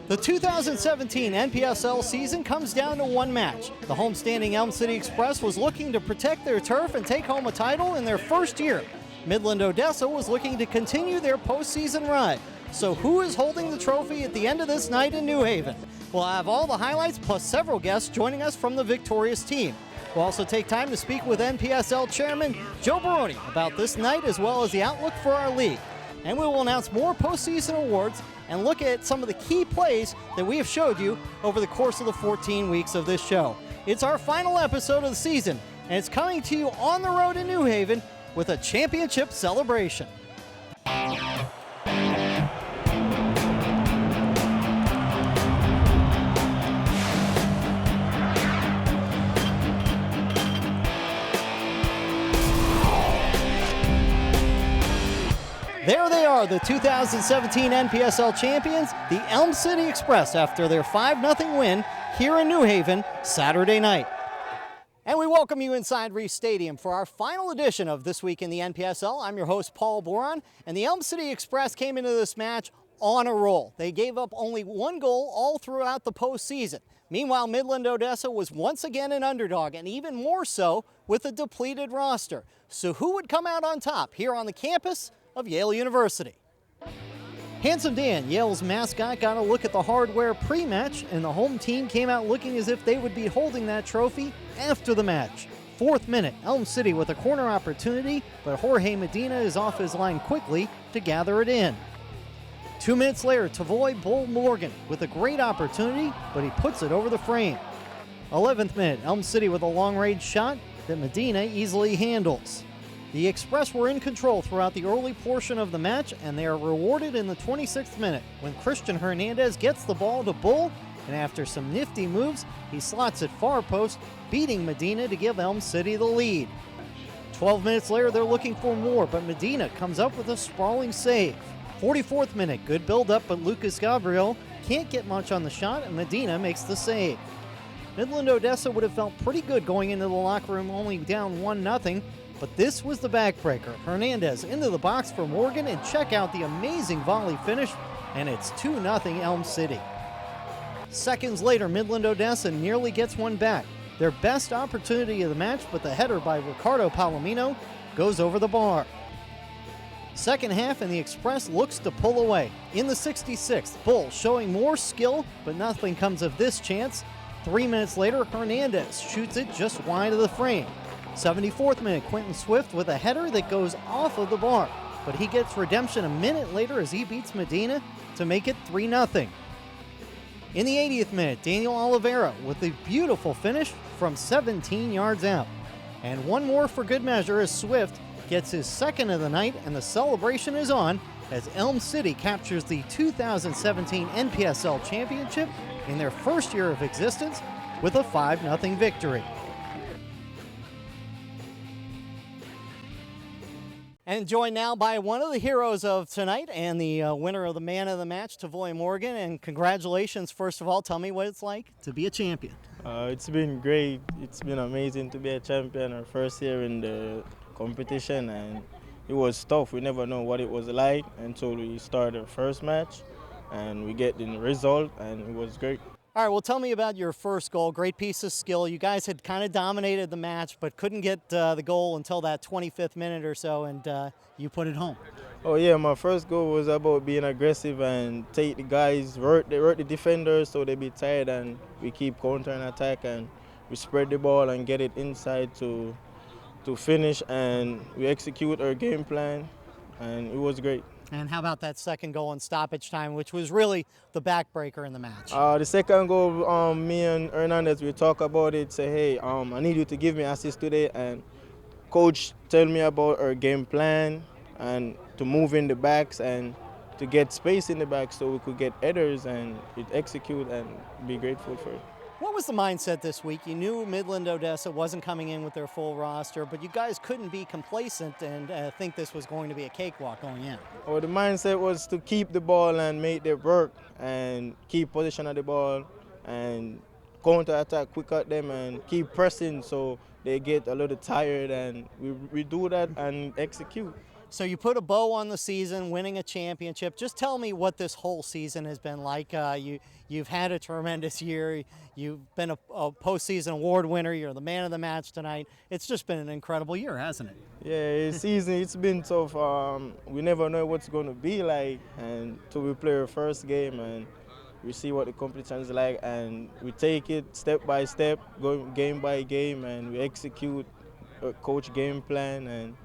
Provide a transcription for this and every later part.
The 2017 NPSL season comes down to one match. The homestanding Elm City Express was looking to protect their turf and take home a title in their first year. Midland Odessa was looking to continue their postseason ride. So who is holding the trophy at the end of this night in New Haven? We'll have all the highlights plus several guests joining us from the victorious team. We'll also take time to speak with NPSL Chairman Joe Baroni about this night as well as the outlook for our league. And we will announce more postseason awards and look at some of the key plays that we have showed you over the course of the 14 weeks of this show. It's our final episode of the season, and it's coming to you on the road in New Haven with a championship celebration. There they are, the 2017 NPSL champions, the Elm City Express, after their 5-0 win here in New Haven Saturday night. And we welcome you inside Reese Stadium for our final edition of This Week in the NPSL. I'm your host, Paul Boron, and the Elm City Express came into this match on a roll. They gave up only one goal all throughout the postseason. Meanwhile, Midland Odessa was once again an underdog, and even more so with a depleted roster. So who would come out on top here on the campus of Yale University? Handsome Dan, Yale's mascot, got a look at the hardware pre-match, and the home team came out looking as if they would be holding that trophy after the match. 4th minute, Elm City with a corner opportunity, but Jorge Medina is off his line quickly to gather it in. 2 minutes later, Tavoy Bull Morgan with a great opportunity, but he puts it over the frame. 11th minute, Elm City with a long-range shot that Medina easily handles. The Express were in control throughout the early portion of the match, and they are rewarded in the 26th minute when Christian Hernandez gets the ball to Bull, and after some nifty moves, he slots it far post, beating Medina to give Elm City the lead. 12 minutes later, they're looking for more, but Medina comes up with a sprawling save. 44th minute, good build-up, but Lucas Gabriel can't get much on the shot, and Medina makes the save. Midland Odessa would have felt pretty good going into the locker room only down 1-0, but this was the backbreaker. Hernandez into the box for Morgan, and check out the amazing volley finish, and it's 2-0 Elm City. Seconds later, Midland Odessa nearly gets one back. Their best opportunity of the match, but the header by Ricardo Palomino goes over the bar. Second half, and the Express looks to pull away. In the 66th, Bull showing more skill, but nothing comes of this chance. 3 minutes later, Hernandez shoots it just wide of the frame. 74th minute, Quentin Swift with a header that goes off of the bar, but he gets redemption a minute later as he beats Medina to make it 3-0. In the 80th minute, Daniel Oliveira with a beautiful finish from 17 yards out. And one more for good measure as Swift gets his second of the night, and the celebration is on as Elm City captures the 2017 NPSL championship in their first year of existence with a 5-0 victory. And joined now by one of the heroes of tonight and the winner of the man of the match, Tavoy Morgan. And congratulations, first of all. Tell me what it's like to be a champion. It's been great. It's been amazing to be a champion our first year in the competition, and it was tough. We never know what it was like until we started our first match, and we get the result, and it was great. All right, well, tell me about your first goal. Great piece of skill. You guys had kind of dominated the match, but couldn't get the goal until that 25th minute or so, and you put it home. Oh, yeah, my first goal was about being aggressive and take the guys, hurt the defenders so they be tired, and we keep countering attack, and we spread the ball and get it inside to finish, and we execute our game plan, and it was great. And how about that second goal in stoppage time, which was really the backbreaker in the match? The second goal, me and Hernandez, we talk about it, say, hey, I need you to give me assist today, and coach tell me about our game plan and to move in the backs and to get space in the back so we could get headers and execute and be grateful for it. What was the mindset this week? You knew Midland Odessa wasn't coming in with their full roster, but you guys couldn't be complacent and think this was going to be a cakewalk going in. Oh, the mindset was to keep the ball and make it work and keep possession of the ball and counter-attack quick at them and keep pressing so they get a little tired, and we do that and execute. So you put a bow on the season, winning a championship. Just tell me what this whole season has been like. You've had a tremendous year. You've been a postseason award winner. You're the man of the match tonight. It's just been an incredible year, hasn't it? Yeah, it's been tough. We never know what's going to be like, and till we play our first game and we see what the competition is like, and we take it step by step, go game by game, and we execute a coach game plan, and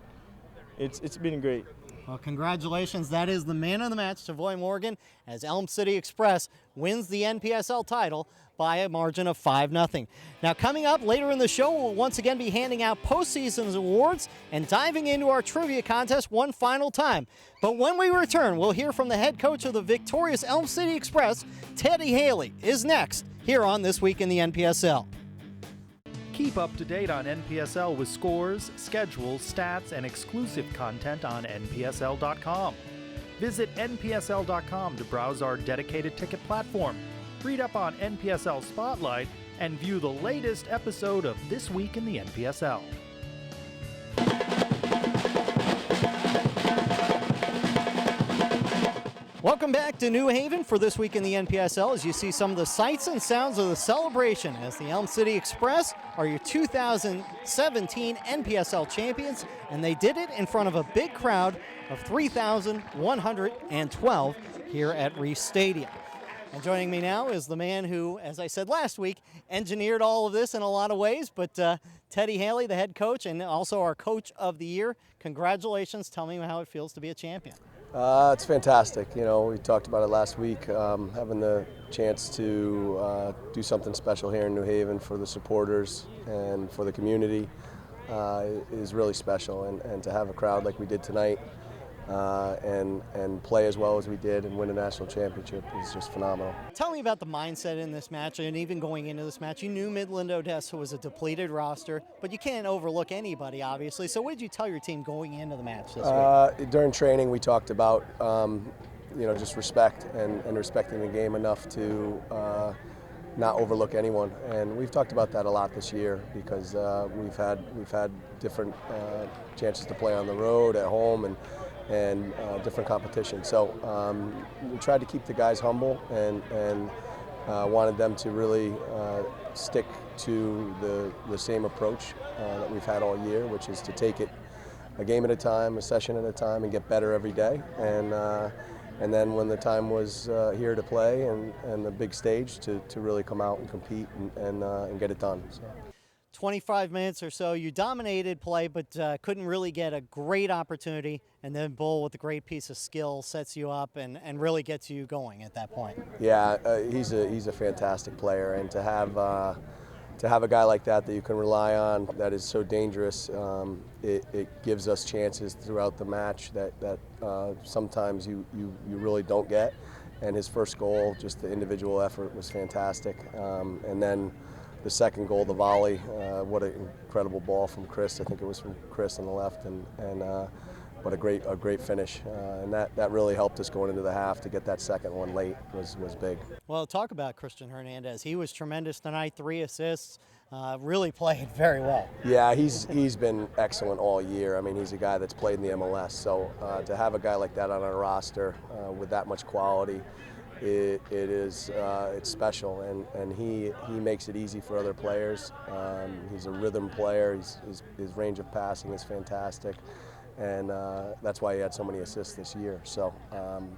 it's been great. Well, congratulations. That is the man of the match, Savoy Morgan, as Elm City Express wins the NPSL title by a margin of 5-0. Now, coming up later in the show, we'll once again be handing out postseason awards and diving into our trivia contest one final time. But when we return, we'll hear from the head coach of the victorious Elm City Express, Teddy Haley, is next here on This Week in the NPSL. Keep up to date on NPSL with scores, schedules, stats, and exclusive content on NPSL.com. Visit NPSL.com to browse our dedicated ticket platform, read up on NPSL Spotlight, and view the latest episode of This Week in the NPSL. Welcome back to New Haven for This Week in the NPSL as you see some of the sights and sounds of the celebration as the Elm City Express are your 2017 NPSL champions, and they did it in front of a big crowd of 3,112 here at Reese Stadium. And joining me now is the man who, as I said last week, engineered all of this in a lot of ways, but Teddy Haley, the head coach and also our coach of the year. Congratulations. Tell me how it feels to be a champion. It's fantastic. You know, we talked about it last week, having the chance to do something special here in New Haven for the supporters and for the community is really special. And to have a crowd like we did tonight and play as well as we did and win a national championship is just phenomenal. Tell me about the mindset in this match, and even going into this match. You knew Midland Odessa was a depleted roster, but you can't overlook anybody, obviously. So what did you tell your team going into the match this week? During training, we talked about just respect and respecting the game enough to not overlook anyone, and we've talked about that a lot this year because we've had different chances to play on the road, at home, and different competition. So we tried to keep the guys humble and wanted them to really stick to the same approach that we've had all year, which is to take it a game at a time, a session at a time, and get better every day. And then when the time was here to play and the big stage, to really come out and compete and get it done. So. 25 minutes or so, you dominated play, but couldn't really get a great opportunity, and then Bull with a great piece of skill sets you up and really gets you going at that point. Yeah, he's a fantastic player, and to have a guy like that you can rely on, that is so dangerous, it gives us chances throughout the match that sometimes you really don't get. And his first goal, just the individual effort, was fantastic, and then the second goal, the volley, what an incredible ball from Chris. I think it was from Chris on the left, and what a great finish. And that really helped us going into the half. To get that second one late was big. Well, talk about Christian Hernandez. He was tremendous tonight, 3 assists, really played very well. Yeah, he's been excellent all year. I mean, he's a guy that's played in the MLS, so to have a guy like that on our roster with that much quality, it's special, and he makes it easy for other players. He's a rhythm player. His range of passing is fantastic, and that's why he had so many assists this year. So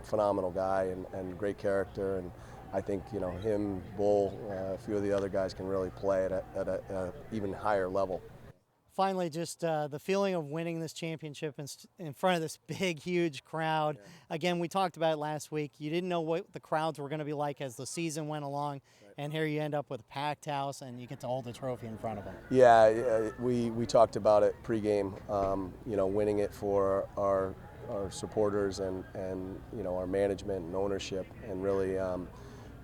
phenomenal guy and great character, and I think him, Bull, a few of the other guys can really play at an even higher level. Finally, just the feeling of winning this championship in front of this big, huge crowd. Yeah. Again, we talked about it last week. You didn't know what the crowds were going to be like as the season went along, right. And here you end up with a packed house, and you get to hold the trophy in front of them. Yeah, we talked about it pregame. Winning it for our supporters and our management and ownership, and really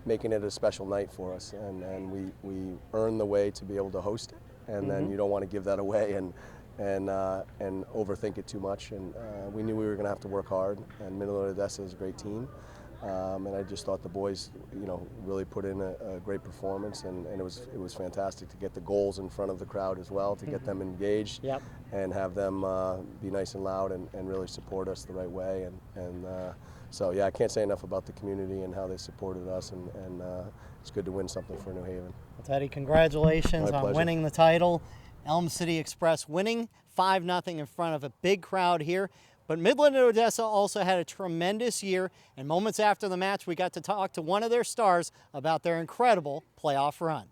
making it a special night for us. And we earned the way to be able to host it. And then you don't want to give that away and overthink it too much. And we knew we were going to have to work hard. And Midland Odessa is a great team, And I just thought the boys, really put in a great performance, and it was fantastic to get the goals in front of the crowd as well, to get them engaged, Yep. and have them be nice and loud and really support us the right way. So yeah, I can't say enough about the community and how they supported us, and it's good to win something for New Haven. Well, Teddy, congratulations My on pleasure. winning the title. Elm City Express winning 5-0 in front of a big crowd here. But Midland and Odessa also had a tremendous year, and moments after the match, we got to talk to one of their stars about their incredible playoff run.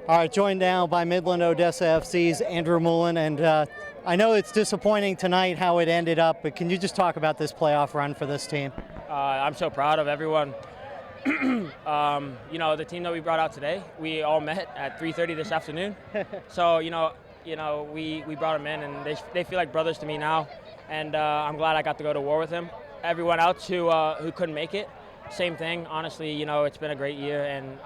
All right, joined now by Midland Odessa FC's Andrew Mullen, and I know it's disappointing tonight how it ended up, but can you just talk about this playoff run for this team? I'm so proud of everyone. The team that we brought out today, we all met at 3:30 this afternoon. So, we brought them in, and they feel like brothers to me now. And I'm glad I got to go to war with them. Everyone else who couldn't make it, same thing. Honestly, it's been a great year, and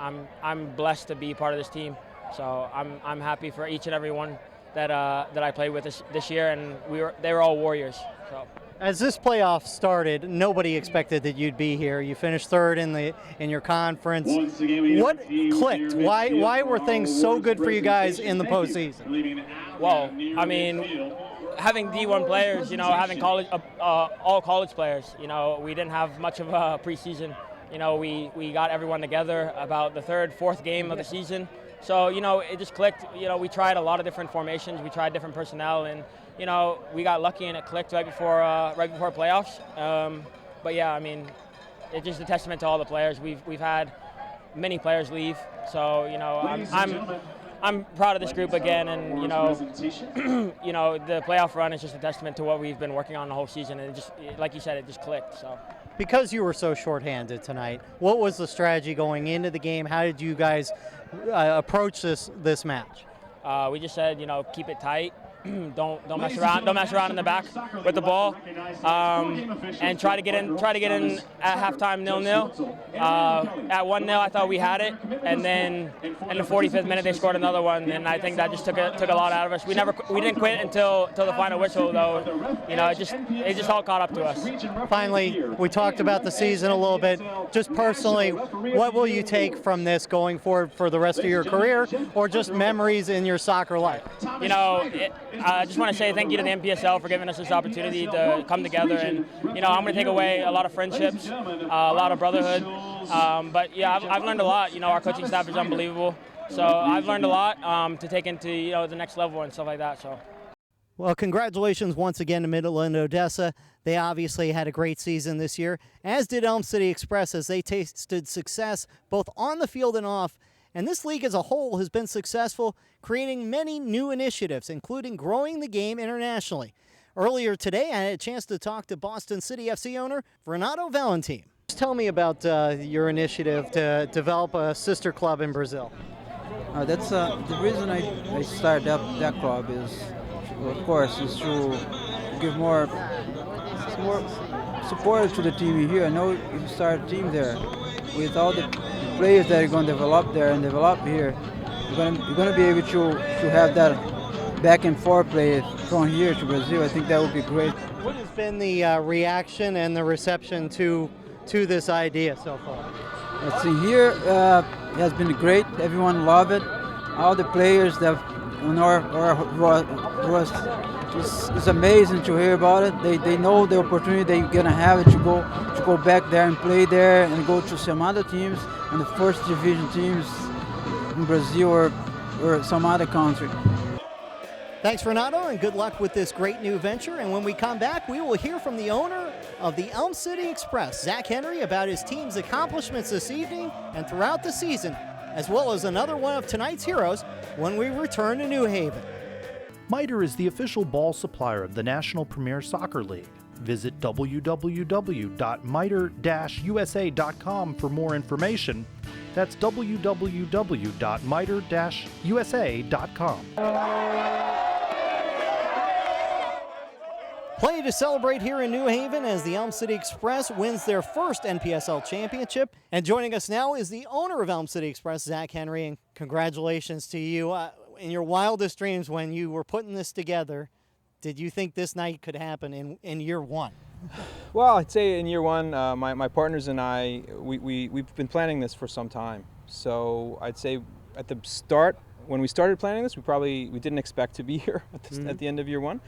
I'm blessed to be part of this team. So I'm happy for each and every one that I played with this year, and they were all warriors. So. As this playoff started, nobody expected that you'd be here. You finished third in your conference. What clicked? Why were things so good for you guys in the postseason? Well, I mean, having D1 players, having college, all college players, we didn't have much of a preseason. We got everyone together about the third, fourth game of the season. So, it just clicked. We tried a lot of different formations. We tried different personnel, and, we got lucky and it clicked right before playoffs. But yeah, I mean, it's just a testament to all the players. We've had many players leave. So, I'm proud of this group again, and the playoff run is just a testament to what we've been working on the whole season, and it just, like you said, it just clicked. So, because you were so shorthanded tonight, what was the strategy going into the game? How did you guys approach this match? We just said, keep it tight. Don't mess around. Don't mess around in the back with the ball, and try to get in at halftime 0-0. At 1-0, I thought we had it, and then in the 45th minute they scored another one, and I think that just took a lot out of us. We didn't quit until the final whistle, though. It just all caught up to us. Finally, we talked about the season a little bit. Just personally, what will you take from this going forward for the rest of your career, or just memories in your soccer life? I just want to say thank you to the NPSL for giving us this opportunity to come together, and I'm going to take away a lot of friendships, a lot of brotherhood. But yeah, I've learned a lot. Our coaching staff is unbelievable, so I've learned a lot to take into the next level and stuff like that. So. Well, congratulations once again to Midland Odessa. They obviously had a great season this year, as did Elm City Express, as they tasted success both on the field and off. And this league as a whole has been successful, creating many new initiatives, including growing the game internationally. Earlier today, I had a chance to talk to Boston City FC owner Renato Valentin. Just tell me about your initiative to develop a sister club in Brazil. That's the reason I started up that club is, of course, is to give more support to the team here. I know if you start a team there with all the players that are going to develop there and develop here, you're going to be able to have that back and forth play from here to Brazil. I think that would be great. What has been the reaction and the reception to this idea so far? Let's see, here it has been great. Everyone loved it. All the players that it's amazing to hear about it. They know the opportunity they're gonna have to go back there and play there and go to some other teams and the first division teams in Brazil or some other country. Thanks, Renato, and good luck with this great new venture. And when we come back, we will hear from the owner of the Elm City Express, Zach Henry, about his team's accomplishments this evening and throughout the season, as well as another one of tonight's heroes when we return to New Haven. Mitre is the official ball supplier of the National Premier Soccer League. Visit www.mitre-usa.com for more information. That's www.mitre-usa.com. Plenty to celebrate here in New Haven as the Elm City Express wins their first NPSL championship. And joining us now is the owner of Elm City Express, Zach Henry, and congratulations to you. In your wildest dreams when you were putting this together, did you think this night could happen in year one? Well, I'd say in year one, my partners and I, we've been planning this for some time. So I'd say at the start, when we started planning this, we didn't expect to be here at the end of year one.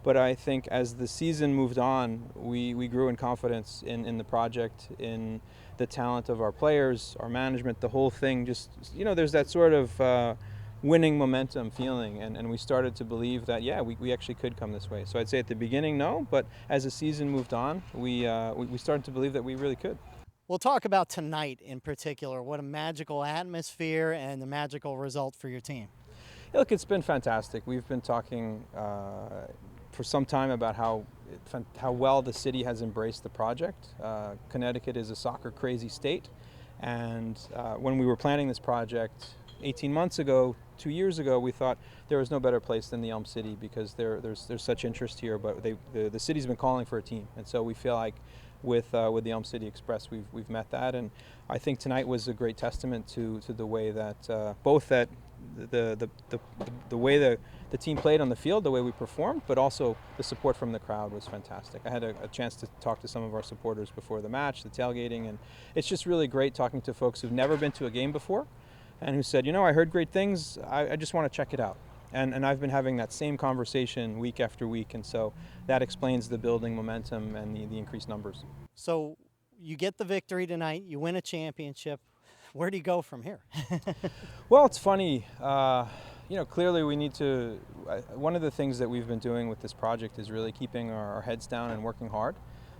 But I think as the season moved on, we grew in confidence in the project, in the talent of our players, our management, the whole thing. Just, there's that sort of winning momentum feeling, and we started to believe that, yeah, we actually could come this way. So I'd say at the beginning, no, but as the season moved on, we started to believe that we really could. We'll talk about tonight in particular. What a magical atmosphere and the magical result for your team. Yeah, look, it's been fantastic. We've been talking for some time about how well the city has embraced the project. Connecticut is a soccer crazy state, and when we were planning this project 18 months ago, 2 years ago, we thought there was no better place than the Elm City because there's such interest here. But the city's been calling for a team, and so we feel like with the Elm City Express we've met that, and I think tonight was a great testament to the way that both that the way the team played on the field, the way we performed, but also the support from the crowd was fantastic. I had a chance to talk to some of our supporters before the match, the tailgating, and it's just really great talking to folks who've never been to a game before and who said, I heard great things, I just want to check it out. And I've been having that same conversation week after week, and so that explains the building momentum and the increased numbers. So you get the victory tonight, you win a championship. Where do you go from here? Well, it's funny. Clearly we need to. One of the things that we've been doing with this project is really keeping our heads down and working hard.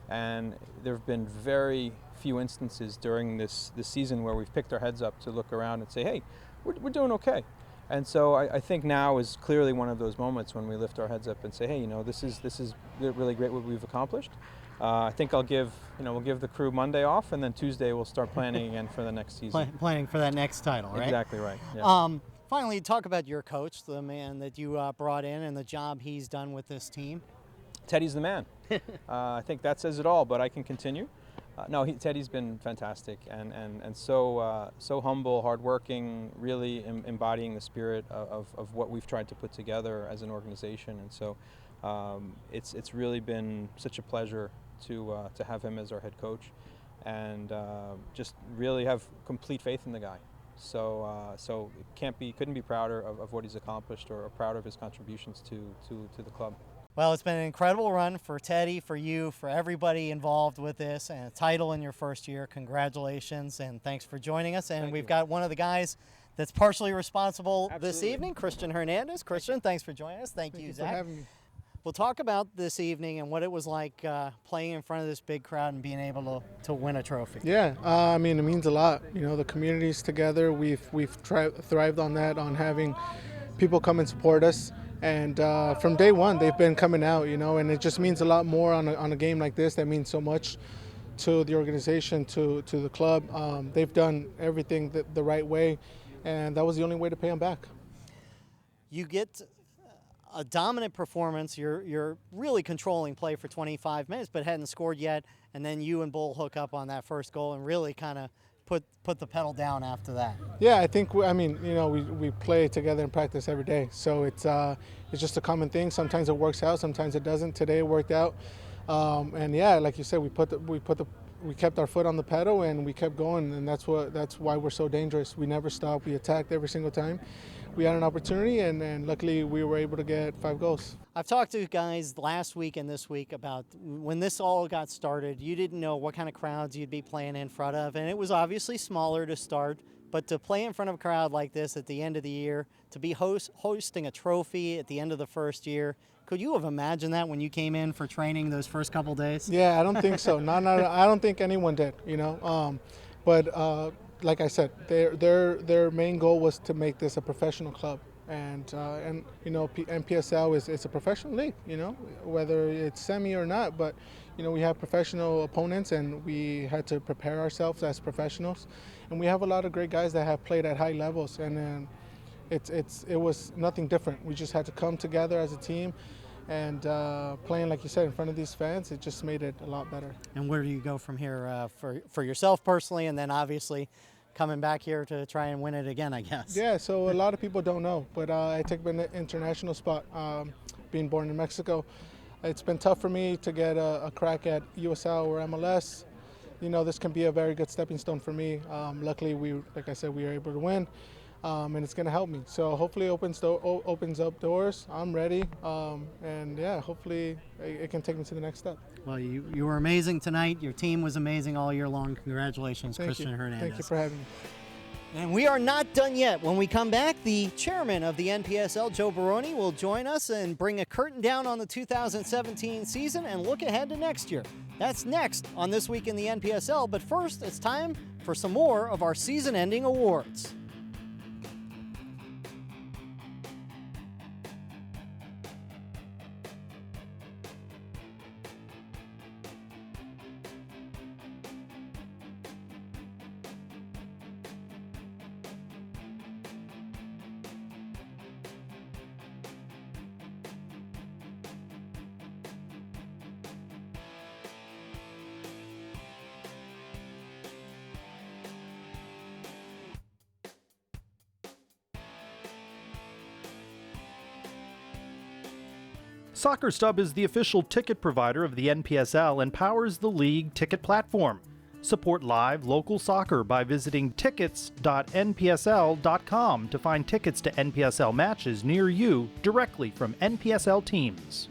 And there have been very few instances during this season where we've picked our heads up to look around and say, hey, we're doing okay. And so I think now is clearly one of those moments when we lift our heads up and say, hey, this is really great what we've accomplished. I think we'll give the crew Monday off, and then Tuesday we'll start planning again for the next season. Planning for that next title, right? Exactly right. Yeah. Finally, talk about your coach, the man that you brought in, and the job he's done with this team. Teddy's the man. I think that says it all, but I can continue. Teddy's been fantastic and so humble, hardworking, really embodying the spirit of what we've tried to put together as an organization. And so it's really been such a pleasure to have him as our head coach, and just really have complete faith in the guy. So couldn't be prouder of what he's accomplished or prouder of his contributions to the club. Well, it's been an incredible run for Teddy, for you, for everybody involved with this, and a title in your first year. Congratulations, and thanks for joining us. And we've got one of the guys that's partially responsible this evening, Christian Hernandez. Christian, thanks for joining us. Thank you, Zach. For having me. We'll talk about this evening and what it was like playing in front of this big crowd and being able to win a trophy. Yeah, it means a lot. The community's together. We've thrived on that, on having people come and support us. And from day one, they've been coming out, and it just means a lot more on a game like this. That means so much to the organization, to the club. They've done everything the right way, and that was the only way to pay them back. You get a dominant performance. You're really controlling play for 25 minutes, but hadn't scored yet. And then you and Bull hook up on that first goal and really kind of put the pedal down after that. Yeah, I think we play together and practice every day, so it's just a common thing. Sometimes it works out, sometimes it doesn't. Today it worked out, and yeah, like you said, we kept our foot on the pedal and we kept going, and that's why we're so dangerous. We never stopped. We attacked every single time we had an opportunity, and luckily we were able to get 5 goals. I've talked to guys last week and this week about when this all got started, you didn't know what kind of crowds you'd be playing in front of, and it was obviously smaller to start, but to play in front of a crowd like this at the end of the year, to be hosting a trophy at the end of the first year, could you have imagined that when you came in for training those first couple days? Yeah, I don't think so. I don't think anyone did, but like I said, their main goal was to make this a professional club, and NPSL is a professional league, whether it's semi or not. But we have professional opponents, and we had to prepare ourselves as professionals, and we have a lot of great guys that have played at high levels, and it was nothing different. We just had to come together as a team. And playing, like you said, in front of these fans, it just made it a lot better. And where do you go from here for yourself personally, and then obviously coming back here to try and win it again, I guess? Yeah, so a lot of people don't know, but I took an international spot being born in Mexico. it's been tough for me to get a crack at USL or MLS. This can be a very good stepping stone for me. Luckily, like I said, we were able to win, and it's going to help me. So hopefully, it opens up doors. I'm ready, and yeah, hopefully, it can take me to the next step. Well, you were amazing tonight. Your team was amazing all year long. Congratulations, Christian Hernandez. Thank you for having me. And we are not done yet. When we come back, the chairman of the NPSL, Joe Baroni, will join us and bring a curtain down on the 2017 season and look ahead to next year. That's next on This Week in the NPSL, but first it's time for some more of our season-ending awards. Soccer Stub is the official ticket provider of the NPSL and powers the league ticket platform. Support live local soccer by visiting tickets.npsl.com to find tickets to NPSL matches near you directly from NPSL teams.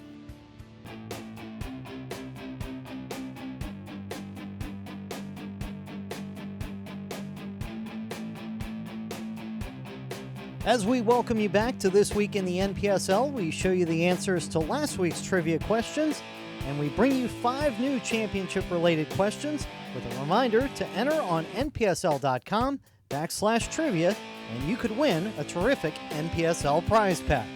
As we welcome you back to This Week in the NPSL, we show you the answers to last week's trivia questions, and we bring you 5 new championship-related questions with a reminder to enter on npsl.com/trivia, and you could win a terrific NPSL prize pack.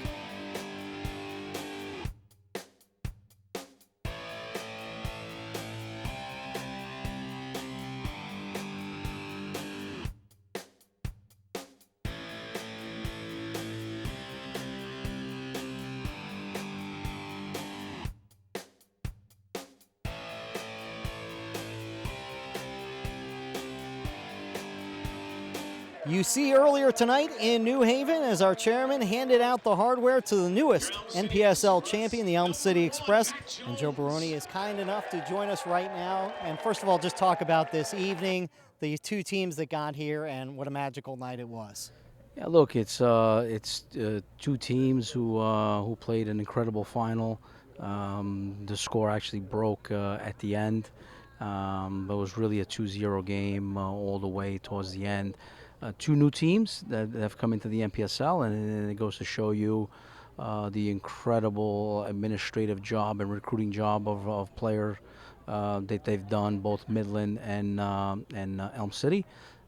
You see earlier tonight in New Haven as our chairman handed out the hardware to the newest NPSL champion, the Elm City Express. And Joe Baroni is kind enough to join us right now. And first of all, just talk about this evening, the 2 teams that got here, and what a magical night it was. Yeah, look, it's 2 teams who played an incredible final. The score actually broke at the end, but it was really a 2-0 game all the way towards the end. 2 new teams that have come into the NPSL, and it goes to show you the incredible administrative job and recruiting job of players that they've done, both Midland and Elm City.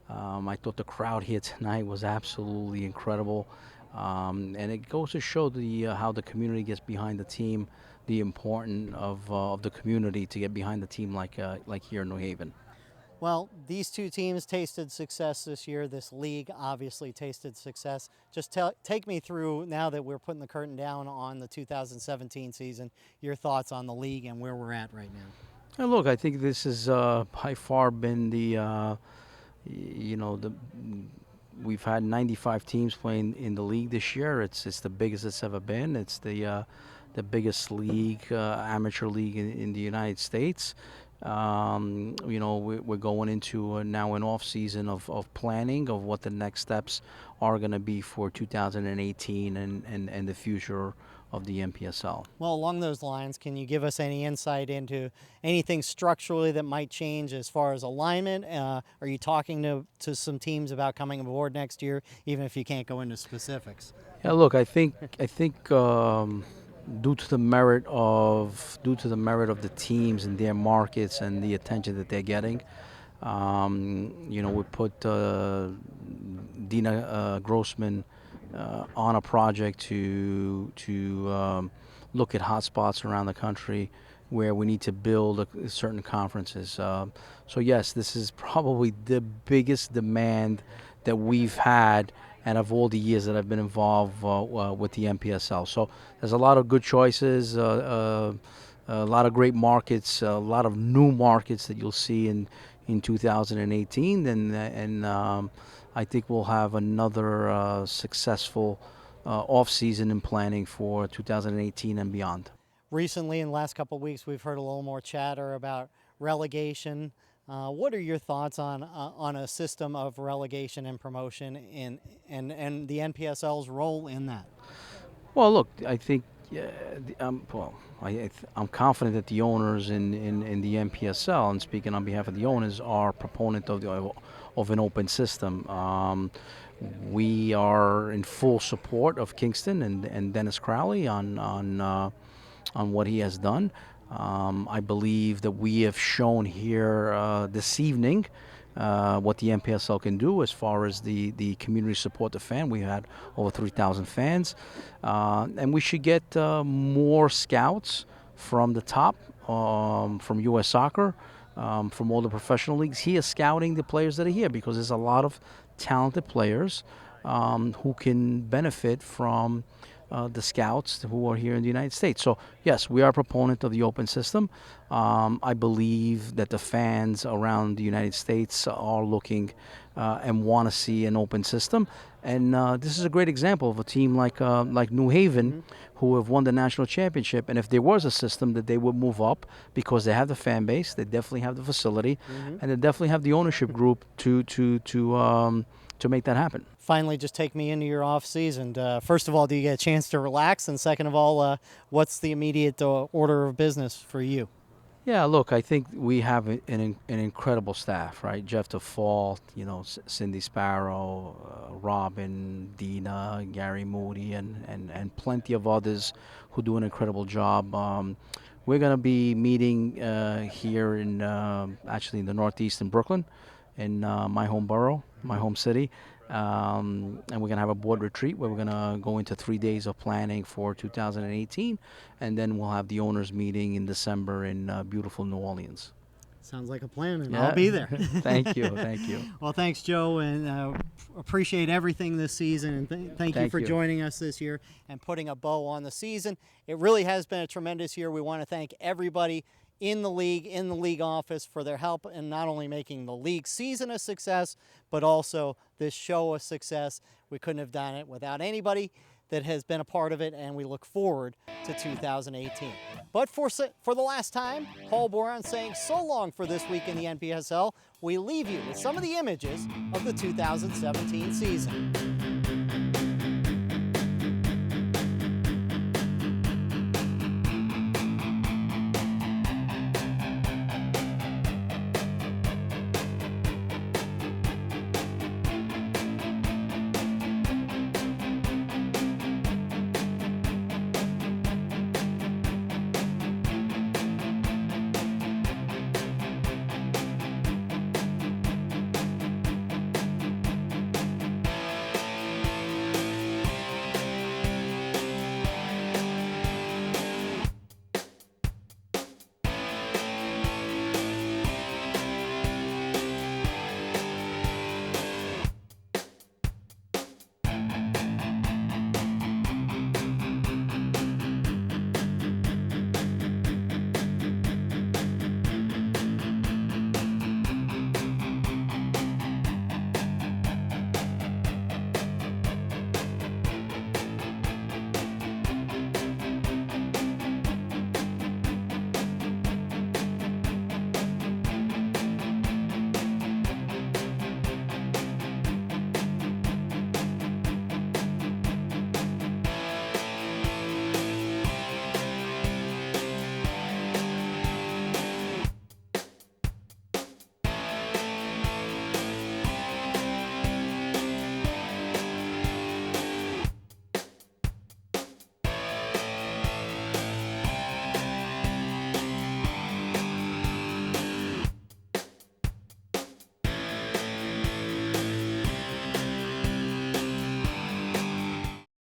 I thought the crowd here tonight was absolutely incredible, and it goes to show how the community gets behind the team, the importance of the community to get behind the team like here in New Haven. Well, these 2 teams tasted success this year. This league obviously tasted success. Just take me through, now that we're putting the curtain down on the 2017 season, your thoughts on the league and where we're at right now. Look, I think this has by far been we've had 95 teams playing in the league this year. It's the biggest it's ever been. It's the biggest league, amateur league in the United States. We're going into now an off season of planning of what the next steps are going to be for 2018 and the future of the NPSL. Well, along those lines, can you give us any insight into anything structurally that might change as far as alignment? Are you talking to some teams about coming aboard next year, even if you can't go into specifics? Yeah, look, I think due to the merit of the teams and their markets and the attention that they're getting, we put Dina Grossman on a project to look at hotspots around the country where we need to build certain conferences. So yes, this is probably the biggest demand that we've had and of all the years that I've been involved with the NPSL. So there's a lot of good choices, a lot of great markets, a lot of new markets that you'll see in 2018, and I think we'll have another successful off-season in planning for 2018 and beyond. recently, in the last couple of weeks, we've heard a little more chatter about relegation. What are your thoughts on a system of relegation and promotion and the NPSL's role in that? Well, look, I think, I'm confident that the owners in the NPSL, and speaking on behalf of the owners, are proponent of an open system. We are in full support of Kingston and Dennis Crowley on what he has done. I believe that we have shown here this evening what the NPSL can do as far as the community support the fan. We had over 3,000 fans. And we should get more scouts from the top, from U.S. Soccer, from all the professional leagues here, scouting the players that are here, because there's a lot of talented players who can benefit from the scouts who are here in the United States. So yes, we are a proponent of the open system. I believe that the fans around the United States are looking and want to see an open system. And this is a great example of a team like New Haven, who have won the national championship. And if there was a system, that they would move up, because they have the fan base, they definitely have the facility, and they definitely have the ownership group to make that happen. Finally, just take me into your off season. First of all, do you get a chance to relax? And second of all, what's the immediate order of business for you? Yeah, look, I think we have an incredible staff, right? Jeff DeFault, Cindy Sparrow, Robin, Dina, Gary Moody, and plenty of others who do an incredible job. We're going to be meeting here in actually in the Northeast in Brooklyn, in my home borough, my home city. And we're going to have a board retreat where we're going to go into 3 days of planning for 2018. And then we'll have the owners meeting in December in beautiful New Orleans. Sounds like a plan, and I'll be there. Thank you. Thank you. Well, thanks, Joe, and appreciate everything this season. And thank you for joining us this year and putting a bow on the season. It really has been a tremendous year. We want to thank everybody in the league office, for their help in not only making the league season a success, but also this show a success. We couldn't have done it without anybody that has been a part of it, and we look forward to 2018. But for the last time, Paul Boron saying so long for this week in the NPSL. We leave you with some of the images of the 2017 season.